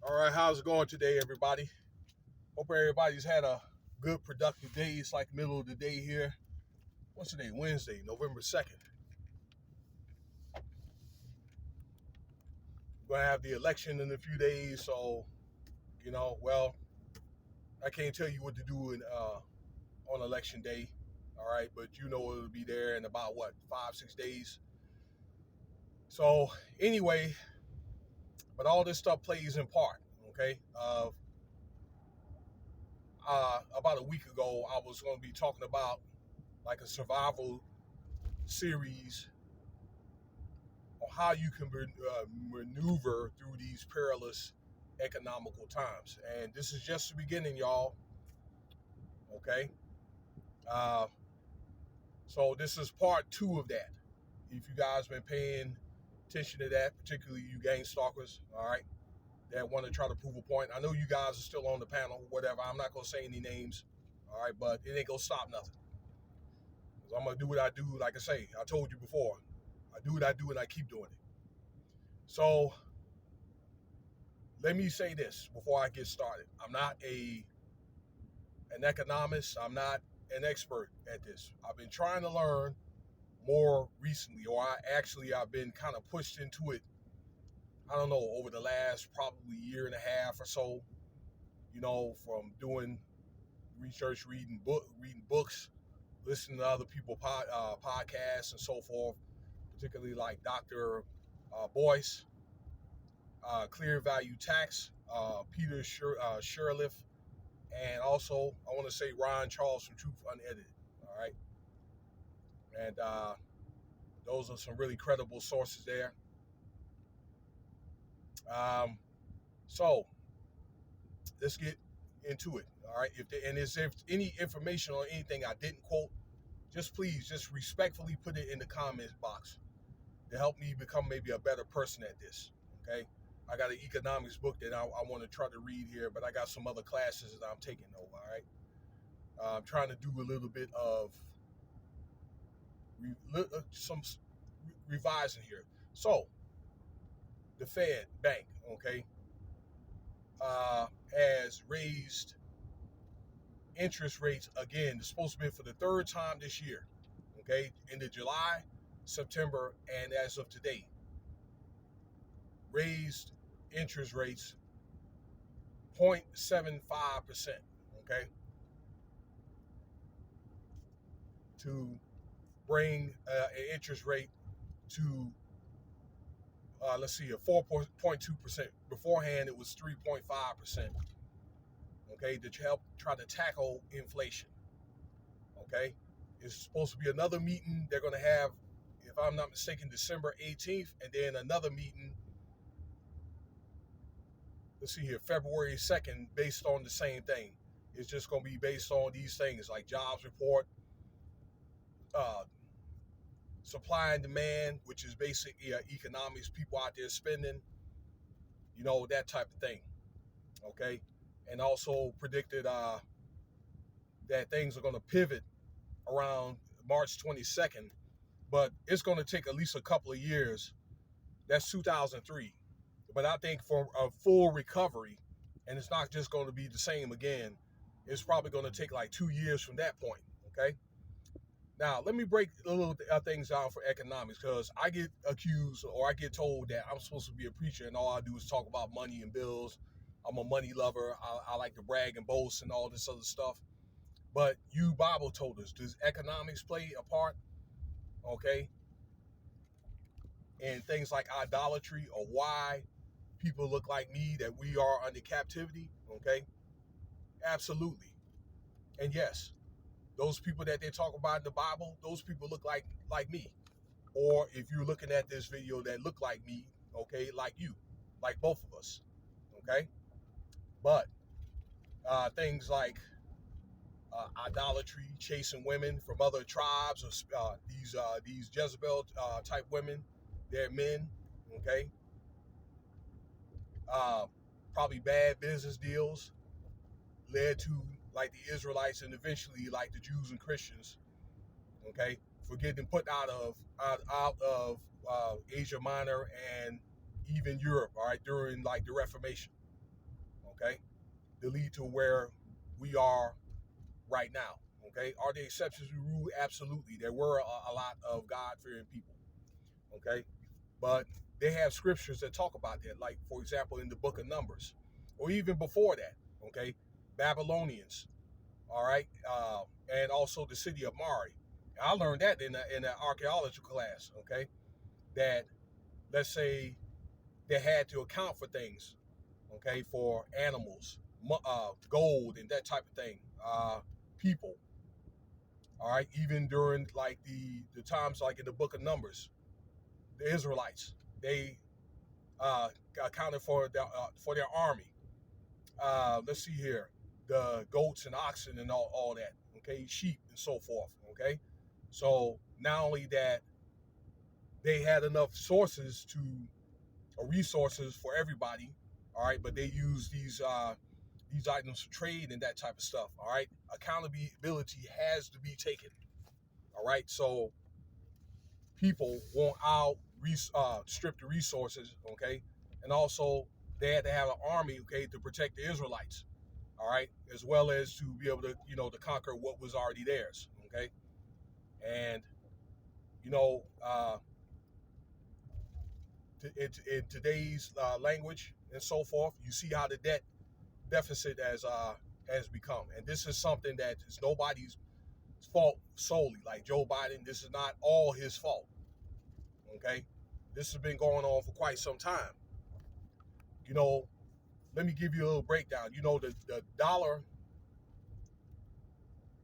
All right, how's it going today, everybody? Hope everybody's had a good, productive day. It's like middle of the day here. What's today? Wednesday, November 2nd. We're going to have the election in a few days, so, well, I can't tell you what to do on election day, all right, but it'll be there in about, 5, 6 days. So, anyway, but all this stuff plays in part, okay? About a week ago, I was going to be talking about like a survival series on how you can maneuver through these perilous economical times. And this is just the beginning, y'all. Okay. Uh, so this is part 2 of that. If you guys been paying attention to that, particularly you gang stalkers, all right, that want to try to prove a point. I know you guys are still on the panel, whatever. I'm not gonna say any names, all right, but it ain't gonna stop nothing. I'm gonna do what I do. Like I say, I told you before, I do what I do and I keep doing it. So let me say this before I get started. I'm not an economist. I'm not an expert at this. I've been trying to learn more recently, or I've been kind of pushed into it. I don't know, over the last probably year and a half or so. From doing research, reading books, listening to other people podcasts and so forth, particularly like Dr. Boyce, Clear Value Tax, Peter Sherliff, and also I want to say Ron Charles from Truth Unedited. All right, and those are some really credible sources there. Um, so let's get into it. All right, if any information or anything I didn't quote, please just respectfully put it in the comments box to help me become maybe a better person at this. Okay. I got an economics book that I want to try to read here, but I got some other classes that I'm taking though. All right. I'm trying to do a little bit of some revising here. So the Fed Bank, okay, has raised interest rates again. It's supposed to be for the third time this year, okay, into July, September, and as of today, raised interest rates 0.75%, okay, to bring an interest rate to let's see, a 4.2%. Beforehand, it was 3.5%. Okay, to help try to tackle inflation. Okay, it's supposed to be another meeting they're going to have, if I'm not mistaken, December 18th, and then another meeting. Let's see here, February 2nd, based on the same thing. It's just going to be based on these things like jobs report, uh, supply and demand, which is basically economics, people out there spending, that type of thing. Okay, and also predicted that things are going to pivot around March 22nd, but it's going to take at least a couple of years. That's 2003. But I think for a full recovery, and it's not just going to be the same again, it's probably going to take like 2 years from that point. Okay. Now, let me break a little things down for economics, because I get accused or I get told that I'm supposed to be a preacher and all I do is talk about money and bills. I'm a money lover. I like to brag and boast and all this other stuff. But you, Bible told us, does economics play a part? Okay. And things like idolatry, or why people look like me, that we are under captivity. Okay. Absolutely. And yes, those people that they talk about in the Bible, those people look like me. Or if you're looking at this video, that look like me, okay, like you, like both of us. Okay. But things like idolatry, chasing women from other tribes, or these Jezebel type women, they're men. Okay. uh, Probably bad business deals led to like the Israelites, and eventually like the Jews and Christians, okay, for getting put out of Asia Minor and even Europe, all right, during like the Reformation. okay, to lead to where we are right now. Okay, are there exceptions to the rule? Absolutely. There were a lot of God-fearing people. Okay, but they have scriptures that talk about that, like for example in the book of Numbers, or even before that. Okay, Babylonians. All right, and also the city of Mari. I learned that in an archaeology class. Okay, that let's say they had to account for things. Okay, for animals, gold, and that type of thing. People. All right, even during like the times like in the book of Numbers, the Israelites they uh, accounted for their army. Let's see here, the goats and oxen and all that. Okay, sheep and so forth. Okay, so not only that they had enough sources to or resources for everybody, all right, but they use these items for trade and that type of stuff. All right, accountability has to be taken. All right, so people won't strip the resources. Okay, and also they had to have an army. Okay, to protect the Israelites. All right, as well as to be able to to conquer what was already theirs. Okay, and you know in today's language and so forth, you see how the debt deficit has become, and this is something that is nobody's fault solely. Like Joe Biden, this is not all his fault. Okay, this has been going on for quite some time. You know, let me give you a little breakdown. You know, the dollar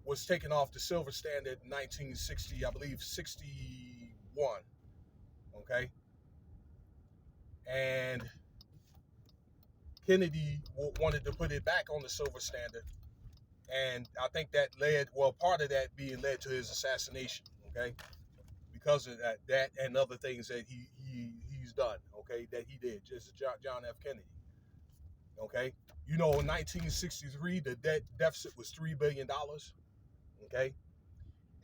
was taken off the silver standard in 1960, I believe 61. Okay, and Kennedy wanted to put it back on the silver standard, and I think that part of that being led to his assassination. Okay, because of that and other things that he's done. Okay, that he did, just as John F. Kennedy. Okay, you know, in 1963, the debt deficit was $3 billion. Okay,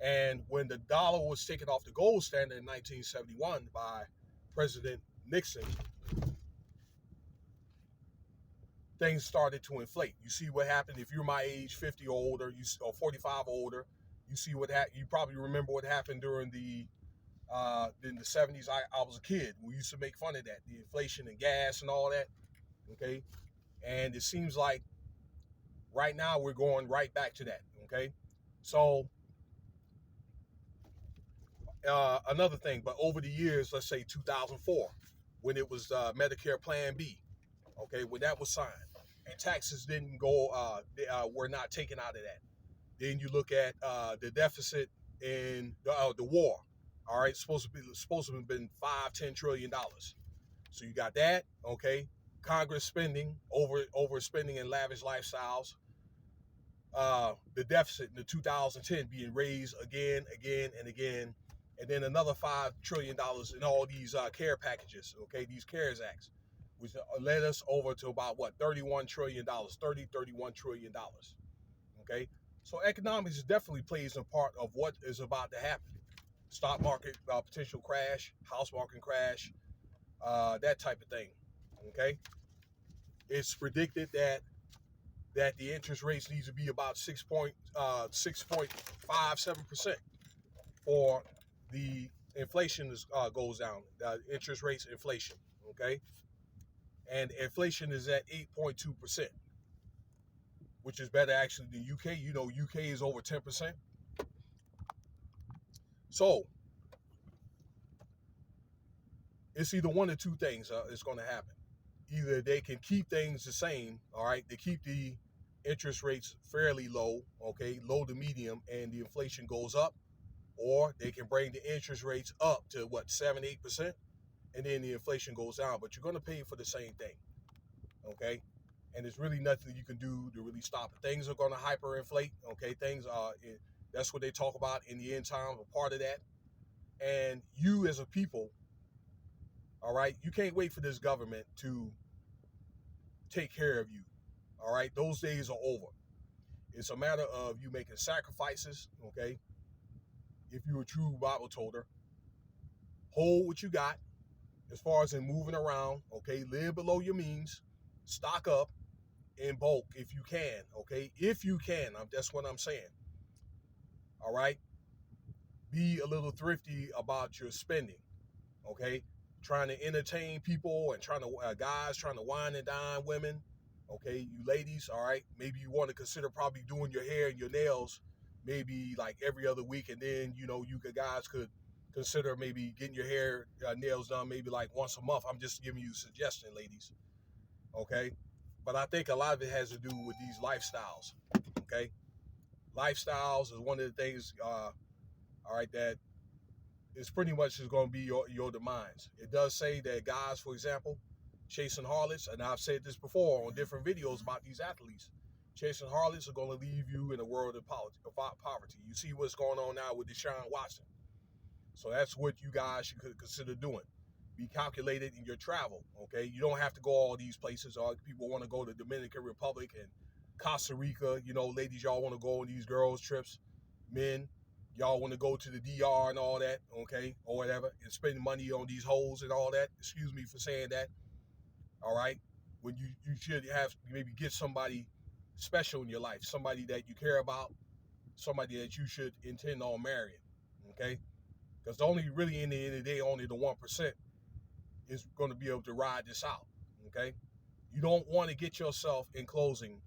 and when the dollar was taken off the gold standard in 1971 by President Nixon, things started to inflate. You see what happened if you're my age, 50 or older, or 45 or older. You see what happened. You probably remember what happened during in the 70s. I was a kid. We used to make fun of that, the inflation and gas and all that. Okay, and it seems like right now we're going right back to that. Okay, so another thing, but over the years, let's say 2004, when it was Medicare Plan B, okay, when that was signed, and taxes didn't go, were not taken out of that. Then you look at the deficit in the war. All right, supposed to have been $5-10 trillion. So you got that, okay? Congress spending overspending in lavish lifestyles. The deficit in the 2010 being raised again, and again, and then another $5 trillion in all these care packages, okay? These CARES Acts, which led us over to about what $31 trillion, 31 trillion dollars. Okay, so economics definitely plays a part of what is about to happen. Stock market potential crash, house market crash, that type of thing. Okay, it's predicted that the interest rates need to be about 6.57% for the inflation goes down. Interest rates inflation. Okay, and inflation is at 8.2%, which is better actually than UK. You know, UK is over 10%. So it's either one or two things is going to happen. Either they can keep things the same, all right, they keep the interest rates fairly low, okay, low to medium, and the inflation goes up, or they can bring the interest rates up to what 7-8%, and then the inflation goes down. But you're going to pay for the same thing, okay, and there's really nothing you can do to really stop it. Things are going to hyperinflate, okay. Things are that's what they talk about in the end time, a part of that. And you as a people, all right, you can't wait for this government to take care of you. All right, those days are over. It's a matter of you making sacrifices, okay? If you're a true Bible toter, hold what you got as far as in moving around, okay? Live below your means, stock up, in bulk if you can, okay? If you can, that's what I'm saying. All right? Be a little thrifty about your spending, okay? Trying to entertain people and guys trying to wine and dine women, okay? You ladies, all right? Maybe you want to consider probably doing your hair and your nails maybe like every other week, and then, you know, guys could consider maybe getting your hair, nails done maybe like once a month. I'm just giving you a suggestion, ladies, okay? But I think a lot of it has to do with these lifestyles, okay? Lifestyles is one of the things, all right, that is pretty much is going to be your demise. It does say that guys, for example, chasing harlots, and I've said this before on different videos about these athletes, chasing harlots are going to leave you in a world of poverty. You see what's going on now with Deshaun Watson. So that's what you guys should consider doing. Be calculated in your travel, okay? You don't have to go all these places. Or people want to go to Dominican Republic and Costa Rica. You know, ladies, y'all want to go on these girls' trips. Men, y'all want to go to the DR and all that, okay? Or whatever, and spend money on these hoes and all that. Excuse me for saying that, all right? When you should have maybe get somebody special in your life, somebody that you care about, somebody that you should intend on marrying, okay? Because only really in the end of the day, only the 1% is going to be able to ride this out, okay? You don't want to get yourself in closing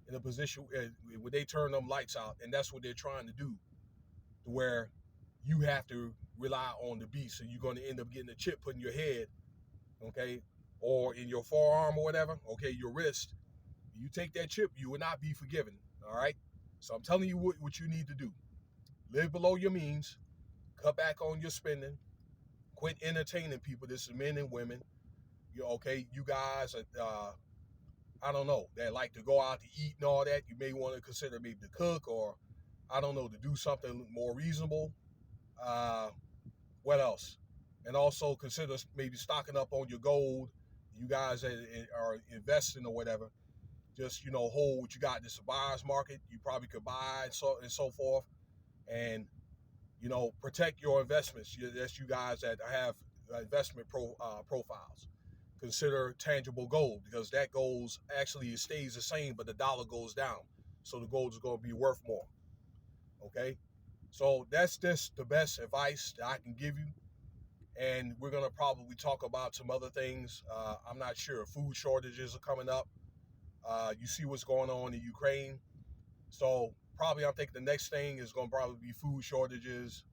in a position where they turn them lights out, and that's what they're trying to do, to where you have to rely on the beast, and you're going to end up getting a chip put in your head, okay, or in your forearm or whatever, okay, your wrist. You take that chip, you will not be forgiven, all right? So I'm telling you what you need to do. Live below your means. Cut back on your spending. Quit entertaining people. This is men and women. You guys, I don't know, that like to go out to eat and all that. You may want to consider maybe to cook, or I don't know, to do something more reasonable. What else? And also consider maybe stocking up on your gold. You guys that are investing or whatever, just, hold what you got. This is a buyer's market. You probably could buy and so forth. And protect your investments. That's you guys that have investment profiles. Consider tangible gold, because that gold actually stays the same, but the dollar goes down. So the gold is going to be worth more. Okay? So that's just the best advice that I can give you. And we're going to probably talk about some other things. I'm not sure. Food shortages are coming up. You see what's going on in Ukraine. So probably I'm thinking the next thing is going to probably be food shortages.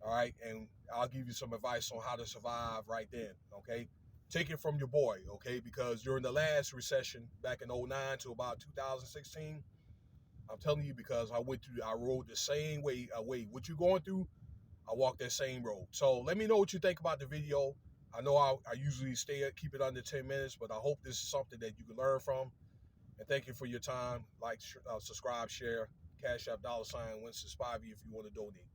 All right. And I'll give you some advice on how to survive right then. Okay. Take it from your boy. Okay. Because during the last recession back in 2009 to about 2016, I'm telling you, because I rode the same way. What you're going through, I walked that same road. So let me know what you think about the video. I know I usually keep it under 10 minutes, but I hope this is something that you can learn from. And thank you for your time. Like, subscribe, share, Cash App, $, Winston Spivey if you want to donate.